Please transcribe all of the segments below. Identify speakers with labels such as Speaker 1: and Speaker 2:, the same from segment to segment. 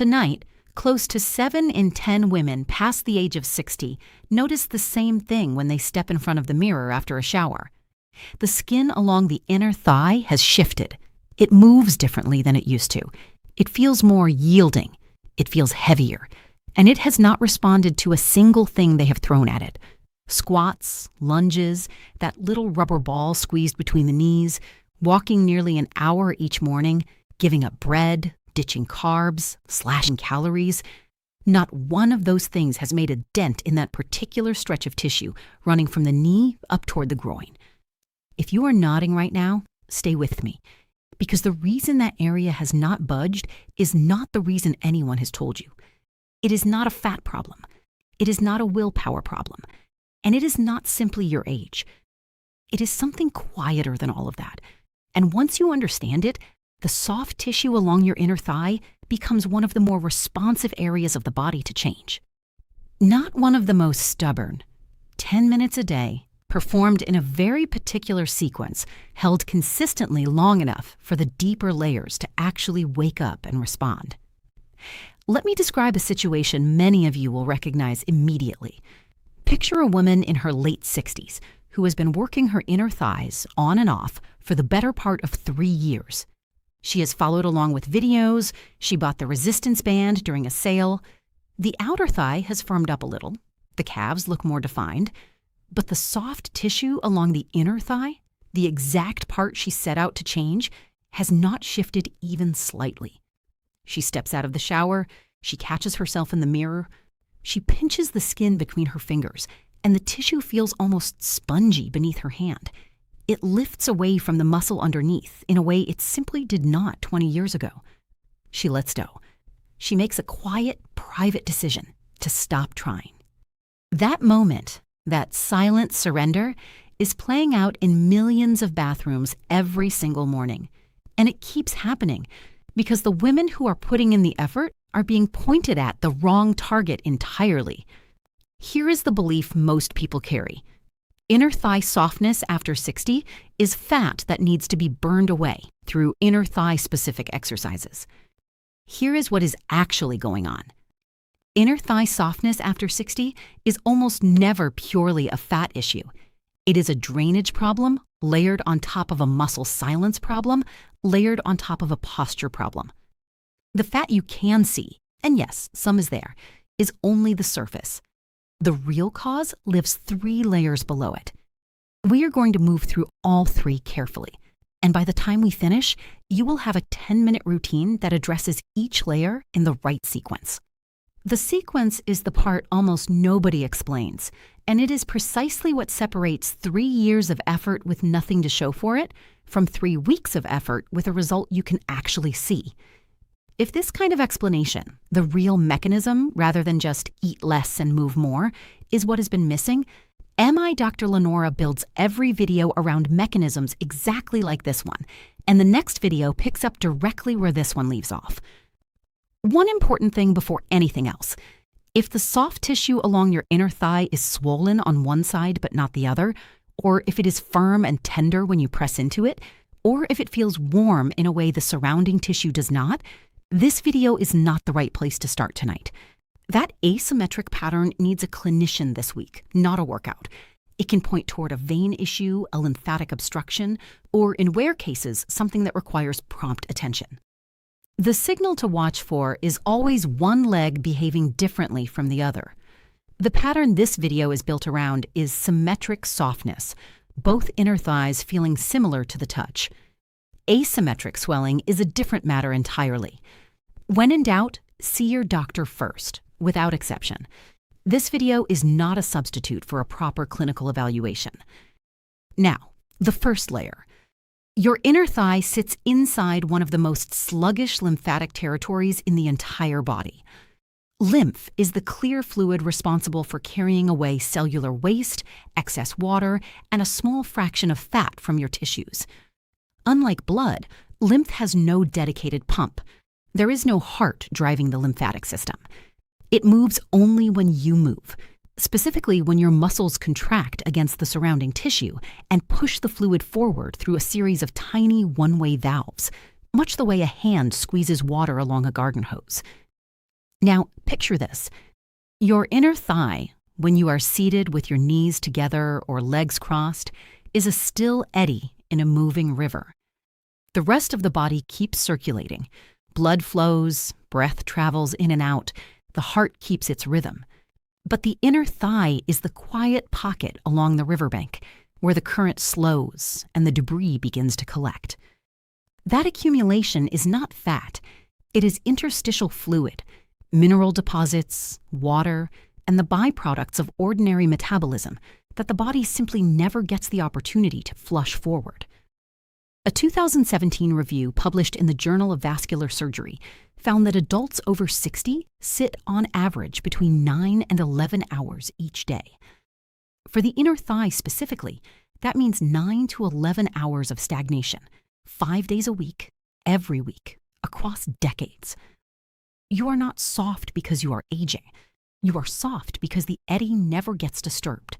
Speaker 1: Tonight, close to 7 in 10 women past the age of 60 notice the same thing when they step in front of the mirror after a shower. The skin along the inner thigh has shifted. It moves differently than it used to. It feels more yielding. It feels heavier. And it has not responded to a single thing they have thrown at it. Squats, lunges, that little rubber ball squeezed between the knees, walking nearly an hour each morning, giving up bread, ditching carbs, slashing calories. Not one of those things has made a dent in that particular stretch of tissue running from the knee up toward the groin. If you are nodding right now, stay with me, because the reason that area has not budged is not the reason anyone has told you. It is not a fat problem. It is not a willpower problem. And it is not simply your age. It is something quieter than all of that. And once you understand it, the soft tissue along your inner thigh becomes one of the more responsive areas of the body to change. Not one of the most stubborn. 10 minutes a day, performed in a very particular sequence, held consistently long enough for the deeper layers to actually wake up and respond. Let me describe a situation many of you will recognize immediately. Picture a woman in her late 60s who has been working her inner thighs on and off for the better part of 3 years. She has followed along with videos, she bought the resistance band during a sale. The outer thigh has firmed up a little, the calves look more defined, but the soft tissue along the inner thigh, the exact part she set out to change, has not shifted even slightly. She steps out of the shower, she catches herself in the mirror, she pinches the skin between her fingers, and the tissue feels almost spongy beneath her hand. It lifts away from the muscle underneath in a way it simply did not 20 years ago. She lets go. She makes a quiet, private decision to stop trying. That moment, that silent surrender, is playing out in millions of bathrooms every single morning. And it keeps happening because the women who are putting in the effort are being pointed at the wrong target entirely. Here is the belief most people carry. Inner thigh softness after 60 is fat that needs to be burned away through inner thigh-specific exercises. Here is what is actually going on. Inner thigh softness after 60 is almost never purely a fat issue. It is a drainage problem layered on top of a muscle silence problem, layered on top of a posture problem. The fat you can see, and yes, some is there, is only the surface. The real cause lives 3 layers below it. We are going to move through all 3 carefully, and by the time we finish, you will have a 10-minute routine that addresses each layer in the right sequence. The sequence is the part almost nobody explains, and it is precisely what separates 3 years of effort with nothing to show for it from 3 weeks of effort with a result you can actually see. If this kind of explanation, the real mechanism rather than just eat less and move more, is what has been missing, MI Dr. Lenora builds every video around mechanisms exactly like this one, and the next video picks up directly where this one leaves off. One important thing before anything else. If the soft tissue along your inner thigh is swollen on one side but not the other, or if it is firm and tender when you press into it, or if it feels warm in a way the surrounding tissue does not, this video is not the right place to start tonight. That asymmetric pattern needs a clinician this week, not a workout. It can point toward a vein issue, a lymphatic obstruction, or in rare cases, something that requires prompt attention. The signal to watch for is always one leg behaving differently from the other. The pattern this video is built around is symmetric softness, both inner thighs feeling similar to the touch. Asymmetric swelling is a different matter entirely. When in doubt, see your doctor first, without exception. This video is not a substitute for a proper clinical evaluation. Now, the first layer. Your inner thigh sits inside one of the most sluggish lymphatic territories in the entire body. Lymph is the clear fluid responsible for carrying away cellular waste, excess water, and a small fraction of fat from your tissues. Unlike blood, lymph has no dedicated pump. There is no heart driving the lymphatic system. It moves only when you move, specifically when your muscles contract against the surrounding tissue and push the fluid forward through a series of tiny one-way valves, much the way a hand squeezes water along a garden hose. Now, picture this. Your inner thigh, when you are seated with your knees together or legs crossed, is a still eddy in a moving river. The rest of the body keeps circulating. Blood flows, breath travels in and out, the heart keeps its rhythm. But the inner thigh is the quiet pocket along the riverbank, where the current slows and the debris begins to collect. That accumulation is not fat. It is interstitial fluid, mineral deposits, water, and the byproducts of ordinary metabolism that the body simply never gets the opportunity to flush forward. A 2017 review published in the Journal of Vascular Surgery found that adults over 60 sit on average between 9 and 11 hours each day. For the inner thigh specifically, that means 9 to 11 hours of stagnation, 5 days a week, every week, across decades. You are not soft because you are aging. You are soft because the eddy never gets disturbed.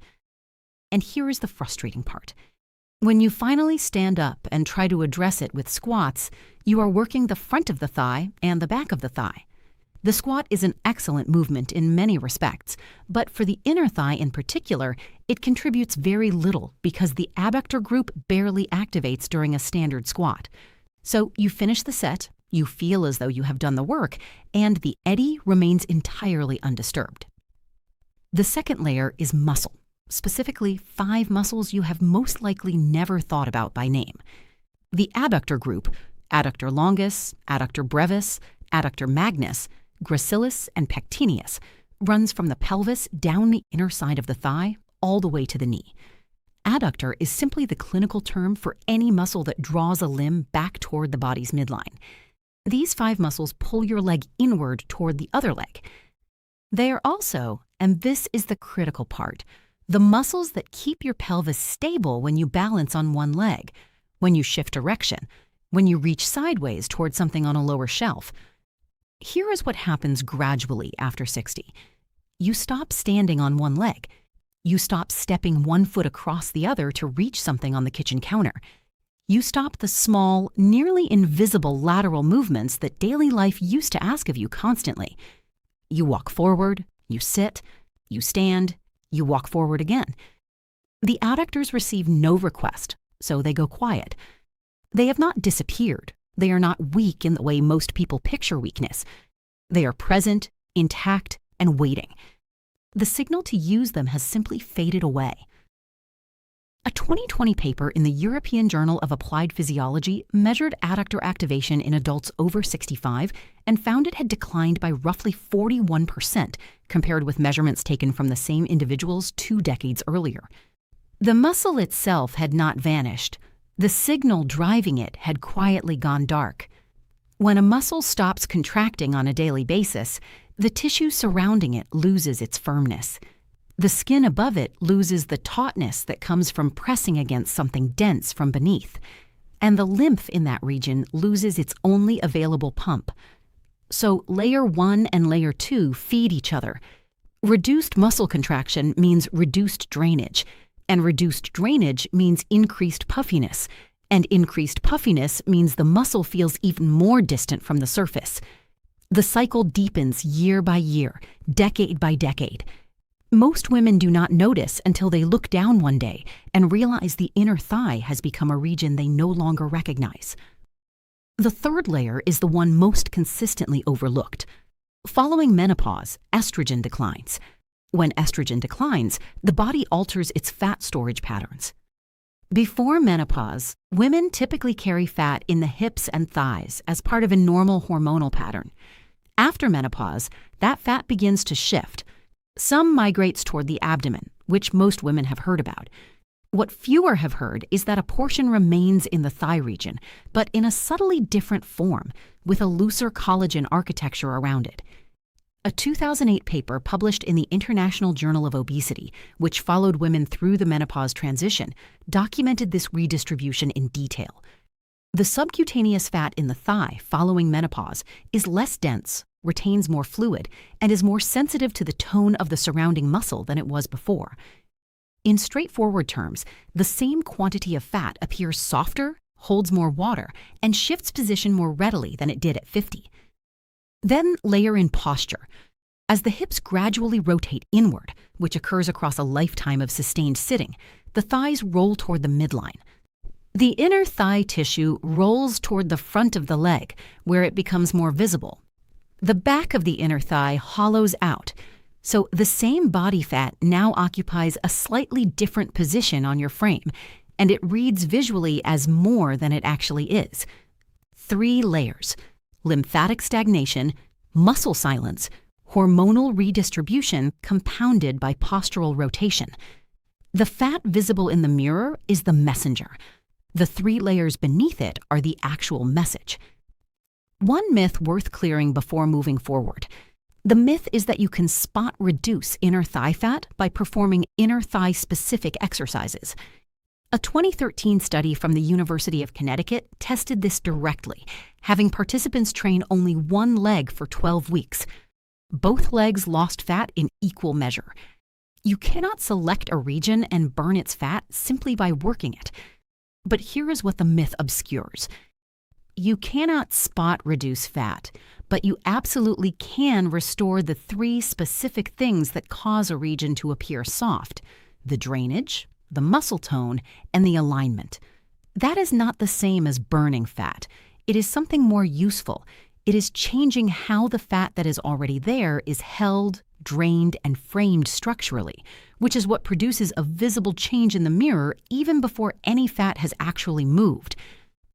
Speaker 1: And here is the frustrating part. When you finally stand up and try to address it with squats, you are working the front of the thigh and the back of the thigh. The squat is an excellent movement in many respects, but for the inner thigh in particular, it contributes very little because the abductor group barely activates during a standard squat. So you finish the set, you feel as though you have done the work, and the eddy remains entirely undisturbed. The second layer is muscle. Specifically 5 muscles you have most likely never thought about by name. The abductor group, adductor longus, adductor brevis, adductor magnus, gracilis, and pectineus, runs from the pelvis down the inner side of the thigh all the way to the knee. Adductor is simply the clinical term for any muscle that draws a limb back toward the body's midline. These 5 muscles pull your leg inward toward the other leg. They are also, and this is the critical part, the muscles that keep your pelvis stable when you balance on one leg, when you shift direction, when you reach sideways toward something on a lower shelf. Here is what happens gradually after 60. You stop standing on one leg. You stop stepping one foot across the other to reach something on the kitchen counter. You stop the small, nearly invisible lateral movements that daily life used to ask of you constantly. You walk forward, you sit, you stand, you walk forward again. The adductors receive no request, so they go quiet. They have not disappeared. They are not weak in the way most people picture weakness. They are present, intact, and waiting. The signal to use them has simply faded away. A 2020 paper in the European Journal of Applied Physiology measured adductor activation in adults over 65 and found it had declined by roughly 41% compared with measurements taken from the same individuals 2 decades earlier. The muscle itself had not vanished. The signal driving it had quietly gone dark. When a muscle stops contracting on a daily basis, the tissue surrounding it loses its firmness. The skin above it loses the tautness that comes from pressing against something dense from beneath, and the lymph in that region loses its only available pump. So layer 1 and layer 2 feed each other. Reduced muscle contraction means reduced drainage, and reduced drainage means increased puffiness, and increased puffiness means the muscle feels even more distant from the surface. The cycle deepens year by year, decade by decade. Most women do not notice until they look down one day and realize the inner thigh has become a region they no longer recognize. The third layer is the one most consistently overlooked. Following menopause, estrogen declines. When estrogen declines, the body alters its fat storage patterns. Before menopause, women typically carry fat in the hips and thighs as part of a normal hormonal pattern. After menopause, that fat begins to shift. Some migrates toward the abdomen, which most women have heard about. What fewer have heard is that a portion remains in the thigh region, but in a subtly different form, with a looser collagen architecture around it. A 2008 paper published in the International Journal of Obesity, which followed women through the menopause transition, documented this redistribution in detail. The subcutaneous fat in the thigh following menopause is less dense, retains more fluid, and is more sensitive to the tone of the surrounding muscle than it was before. In straightforward terms, the same quantity of fat appears softer, holds more water, and shifts position more readily than it did at 50. Then layer in posture. As the hips gradually rotate inward, which occurs across a lifetime of sustained sitting, the thighs roll toward the midline. The inner thigh tissue rolls toward the front of the leg, where it becomes more visible. The back of the inner thigh hollows out, so the same body fat now occupies a slightly different position on your frame, and it reads visually as more than it actually is. 3 layers: lymphatic stagnation, muscle silence, hormonal redistribution compounded by postural rotation. The fat visible in the mirror is the messenger. The 3 layers beneath it are the actual message. One myth worth clearing before moving forward. The myth is that you can spot reduce inner thigh fat by performing inner thigh specific exercises. A 2013 study from the University of Connecticut tested this directly, having participants train only one leg for 12 weeks. Both legs lost fat in equal measure. You cannot select a region and burn its fat simply by working it. But here is what the myth obscures. You cannot spot reduce fat, but you absolutely can restore the 3 specific things that cause a region to appear soft: the drainage, the muscle tone, and the alignment. That is not the same as burning fat. It is something more useful. It is changing how the fat that is already there is held, drained, and framed structurally, which is what produces a visible change in the mirror even before any fat has actually moved.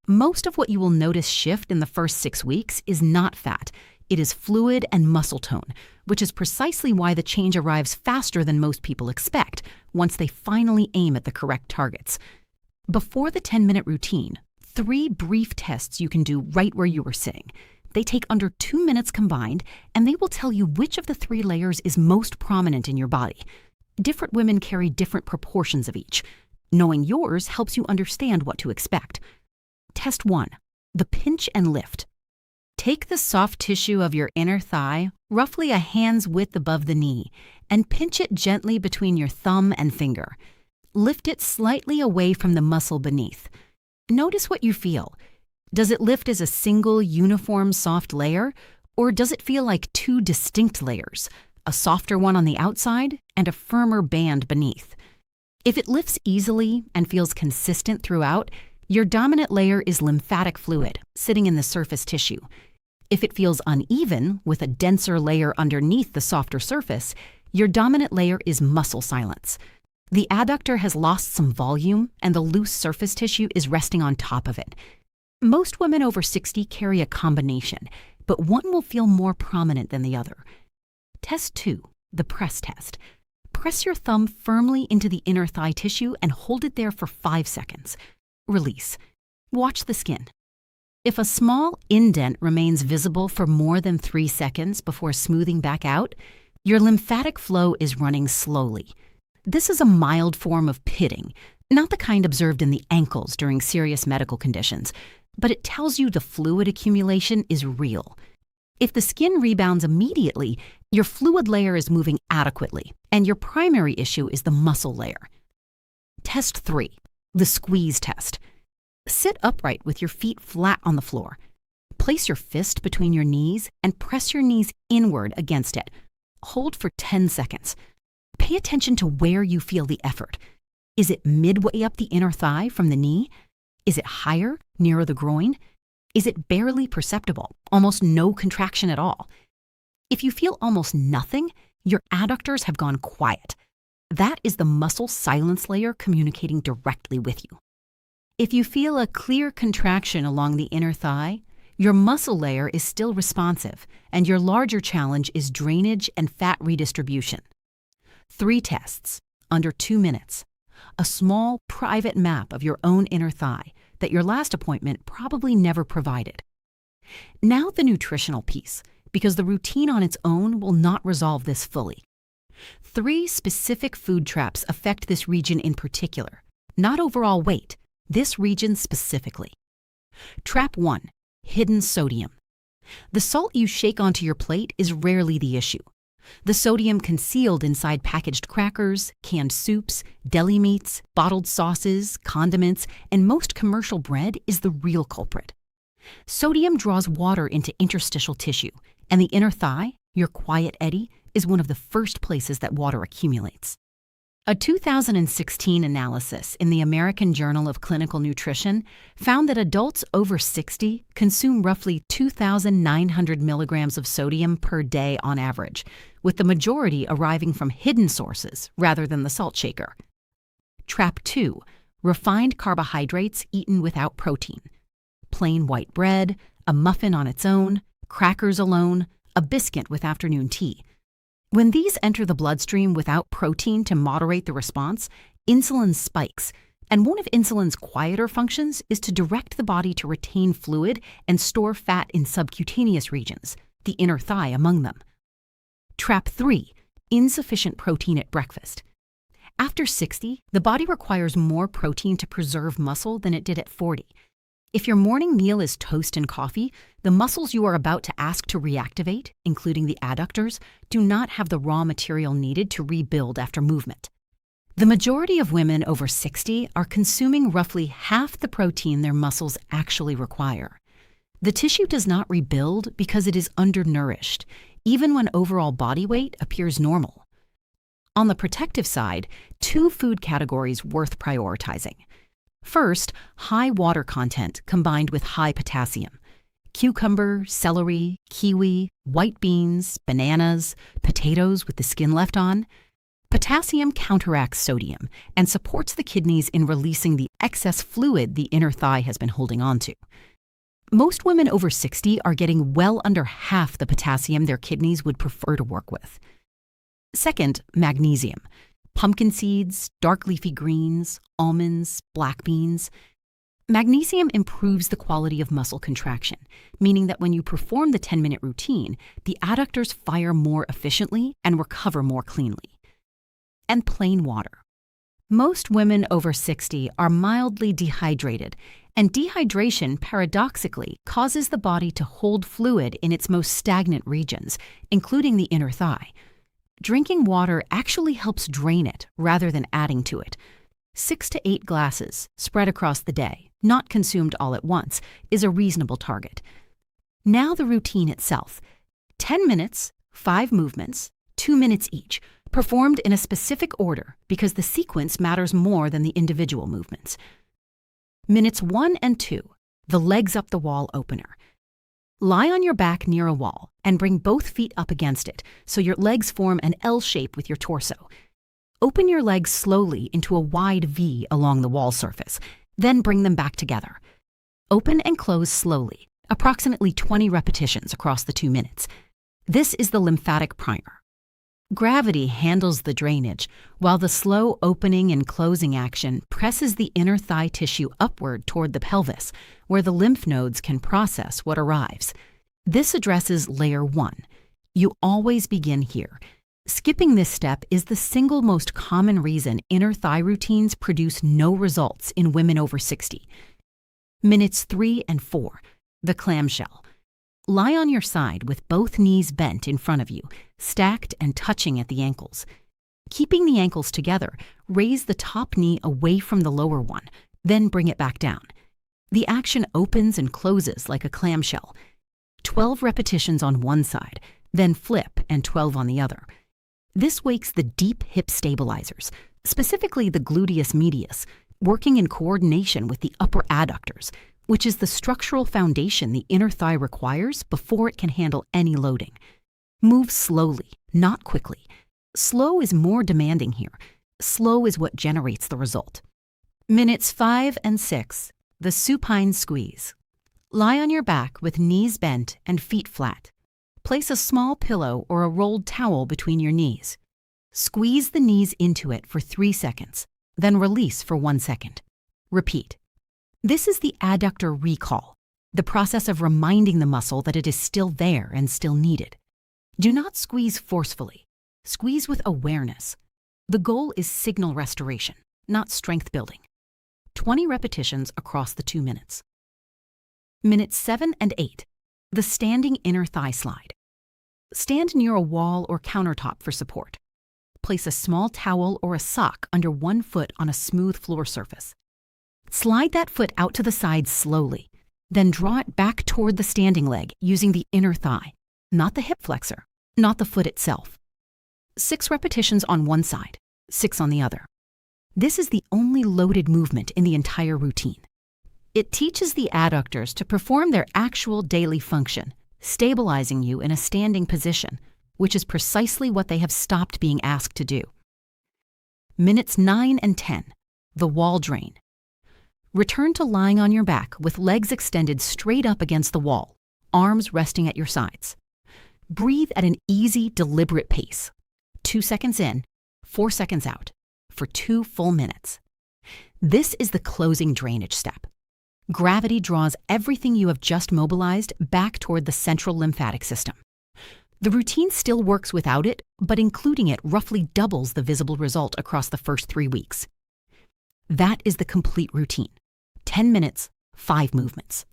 Speaker 1: Most of what you will notice shift in the first 6 weeks is not fat. It is fluid and muscle tone, which is precisely why the change arrives faster than most people expect once they finally aim at the correct targets. Before the 10-minute routine, 3 brief tests you can do right where you are sitting. They take under 2 minutes combined, and they will tell you which of the 3 layers is most prominent in your body. Different women carry different proportions of each. Knowing yours helps you understand what to expect. Test 1. The pinch and lift. Take the soft tissue of your inner thigh, roughly a hand's width above the knee, and pinch it gently between your thumb and finger. Lift it slightly away from the muscle beneath. Notice what you feel. Does it lift as a single, uniform, soft layer, or does it feel like 2 distinct layers, a softer one on the outside and a firmer band beneath? If it lifts easily and feels consistent throughout, your dominant layer is lymphatic fluid, sitting in the surface tissue. If it feels uneven, with a denser layer underneath the softer surface, your dominant layer is muscle silence. The adductor has lost some volume, and the loose surface tissue is resting on top of it. Most women over 60 carry a combination, but one will feel more prominent than the other. Test 2, the press test. Press your thumb firmly into the inner thigh tissue and hold it there for 5 seconds. Release. Watch the skin. If a small indent remains visible for more than 3 seconds before smoothing back out, your lymphatic flow is running slowly. This is a mild form of pitting, not the kind observed in the ankles during serious medical conditions, but it tells you the fluid accumulation is real. If the skin rebounds immediately, your fluid layer is moving adequately, and your primary issue is the muscle layer. Test 3. The squeeze test. Sit upright with your feet flat on the floor. Place your fist between your knees and press your knees inward against it. Hold for 10 seconds. Pay attention to where you feel the effort. Is it midway up the inner thigh from the knee? Is it higher, nearer the groin? Is it barely perceptible, almost no contraction at all? If you feel almost nothing, your adductors have gone quiet. That is the muscle silence layer communicating directly with you. If you feel a clear contraction along the inner thigh, your muscle layer is still responsive, and your larger challenge is drainage and fat redistribution. 3 tests, under 2 minutes. A small, private map of your own inner thigh that your last appointment probably never provided. Now the nutritional piece, because the routine on its own will not resolve this fully. 3 specific food traps affect this region in particular, not overall weight, this region specifically. Trap 1, hidden sodium. The salt you shake onto your plate is rarely the issue. The sodium concealed inside packaged crackers, canned soups, deli meats, bottled sauces, condiments, and most commercial bread is the real culprit. Sodium draws water into interstitial tissue, and the inner thigh, your quiet eddy, is one of the first places that water accumulates. A 2016 analysis in the American Journal of Clinical Nutrition found that adults over 60 consume roughly 2,900 milligrams of sodium per day on average, with the majority arriving from hidden sources rather than the salt shaker. Trap 2. Refined carbohydrates eaten without protein. Plain white bread, a muffin on its own, crackers alone, a biscuit with afternoon tea. When these enter the bloodstream without protein to moderate the response, insulin spikes, and one of insulin's quieter functions is to direct the body to retain fluid and store fat in subcutaneous regions, the inner thigh among them. Trap 3. Insufficient protein at breakfast. After 60, the body requires more protein to preserve muscle than it did at 40. If your morning meal is toast and coffee, the muscles you are about to ask to reactivate, including the adductors, do not have the raw material needed to rebuild after movement. The majority of women over 60 are consuming roughly half the protein their muscles actually require. The tissue does not rebuild because it is undernourished, even when overall body weight appears normal. On the protective side, 2 food categories worth prioritizing. First, high water content combined with high potassium. Cucumber, celery, kiwi, white beans, bananas, potatoes with the skin left on. Potassium counteracts sodium and supports the kidneys in releasing the excess fluid the inner thigh has been holding onto. Most women over 60 are getting well under half the potassium their kidneys would prefer to work with. Second, magnesium. Pumpkin seeds, dark leafy greens, almonds, black beans. Magnesium improves the quality of muscle contraction, meaning that when you perform the 10-minute routine, the adductors fire more efficiently and recover more cleanly. And plain water. Most women over 60 are mildly dehydrated, and dehydration paradoxically causes the body to hold fluid in its most stagnant regions, including the inner thigh. Drinking water actually helps drain it rather than adding to it. 6 to 8 glasses, spread across the day, not consumed all at once, is a reasonable target. Now the routine itself. 10 minutes, 5 movements, 2 minutes each, performed in a specific order because the sequence matters more than the individual movements. Minutes 1 and 2, the legs up the wall opener. Lie on your back near a wall and bring both feet up against it so your legs form an L shape with your torso. Open your legs slowly into a wide V along the wall surface, then bring them back together. Open and close slowly, approximately 20 repetitions across the 2 minutes. This is the lymphatic primer. Gravity handles the drainage, while the slow opening and closing action presses the inner thigh tissue upward toward the pelvis, where the lymph nodes can process what arrives. This addresses layer 1. You always begin here. Skipping this step is the single most common reason inner thigh routines produce no results in women over 60. Minutes 3 and 4. The clamshell. Lie on your side with both knees bent in front of you, stacked and touching at the ankles. Keeping the ankles together, raise the top knee away from the lower one, then bring it back down. The action opens and closes like a clamshell. 12 repetitions on one side, then flip and 12 on the other. This wakes the deep hip stabilizers, specifically the gluteus medius, working in coordination with the upper adductors, which is the structural foundation the inner thigh requires before it can handle any loading. Move slowly, not quickly. Slow is more demanding here. Slow is what generates the result. Minutes 5 and 6, the supine squeeze. Lie on your back with knees bent and feet flat. Place a small pillow or a rolled towel between your knees. Squeeze the knees into it for 3 seconds, then release for 1 second. Repeat. This is the adductor recall, the process of reminding the muscle that it is still there and still needed. Do not squeeze forcefully. Squeeze with awareness. The goal is signal restoration, not strength building. 20 repetitions across the 2 minutes. Minutes 7 and 8. The standing inner thigh slide. Stand near a wall or countertop for support. Place a small towel or a sock under one foot on a smooth floor surface. Slide that foot out to the side slowly. Then draw it back toward the standing leg using the inner thigh, not the hip flexor, not the foot itself. 6 repetitions on one side, 6 on the other. This is the only loaded movement in the entire routine. It teaches the adductors to perform their actual daily function, stabilizing you in a standing position, which is precisely what they have stopped being asked to do. Minutes 9 and 10, the wall drain. Return to lying on your back with legs extended straight up against the wall, arms resting at your sides. Breathe at an easy, deliberate pace. 2 seconds in, 4 seconds out, for 2 full minutes. This is the closing drainage step. Gravity draws everything you have just mobilized back toward the central lymphatic system. The routine still works without it, but including it roughly doubles the visible result across the first 3 weeks. That is the complete routine. 10 minutes, 5 movements.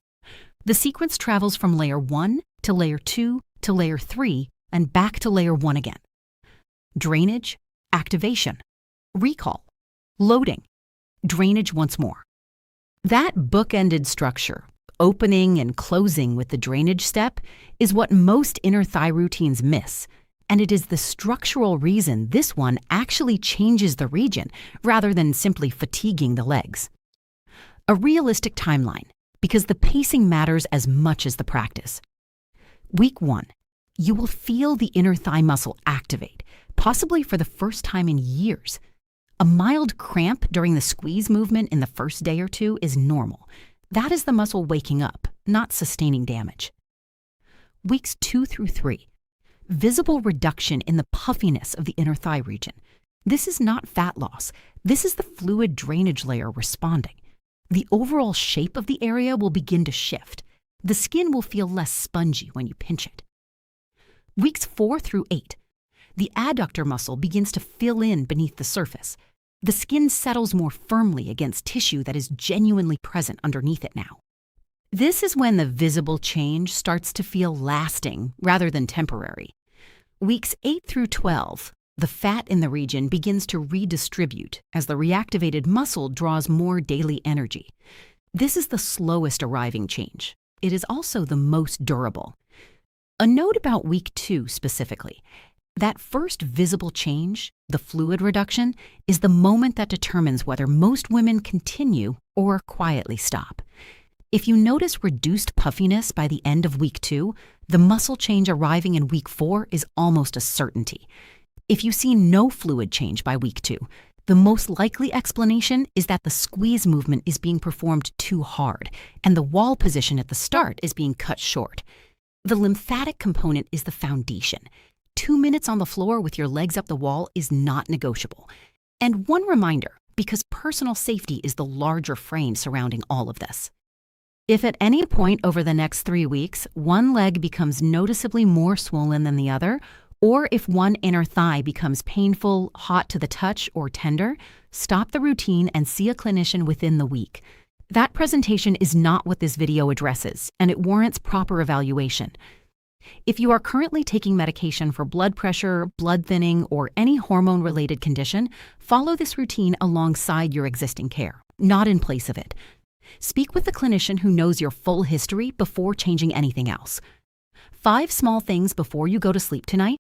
Speaker 1: The sequence travels from layer 1 to layer 2 to layer 3 and back to layer 1 again. Drainage, activation, recall, loading, drainage once more. That bookended structure, opening and closing with the drainage step, is what most inner thigh routines miss, and it is the structural reason this one actually changes the region rather than simply fatiguing the legs. A realistic timeline, because the pacing matters as much as the practice. Week 1, you will feel the inner thigh muscle activate, possibly for the first time in years. A mild cramp during the squeeze movement in the first day or 2 is normal. That is the muscle waking up, not sustaining damage. Weeks 2 through 3, visible reduction in the puffiness of the inner thigh region. This is not fat loss. This is the fluid drainage layer responding. The overall shape of the area will begin to shift. The skin will feel less spongy when you pinch it. Weeks 4 through 8, the adductor muscle begins to fill in beneath the surface. The skin settles more firmly against tissue that is genuinely present underneath it now. This is when the visible change starts to feel lasting rather than temporary. Weeks 8 through 12, the fat in the region begins to redistribute as the reactivated muscle draws more daily energy. This is the slowest arriving change. It is also the most durable. A note about week 2 specifically. That first visible change, the fluid reduction, is the moment that determines whether most women continue or quietly stop. If you notice reduced puffiness by the end of week 2, the muscle change arriving in week 4 is almost a certainty. If you see no fluid change by week 2, the most likely explanation is that the squeeze movement is being performed too hard, and the wall position at the start is being cut short. The lymphatic component is the foundation. 2 minutes on the floor with your legs up the wall is not negotiable. And one reminder, because personal safety is the larger frame surrounding all of this. If at any point over the next 3 weeks, one leg becomes noticeably more swollen than the other, or if one inner thigh becomes painful, hot to the touch, or tender, stop the routine and see a clinician within the week. That presentation is not what this video addresses, and it warrants proper evaluation. If you are currently taking medication for blood pressure, blood thinning, or any hormone-related condition, follow this routine alongside your existing care, not in place of it. Speak with the clinician who knows your full history before changing anything else. 5 small things before you go to sleep tonight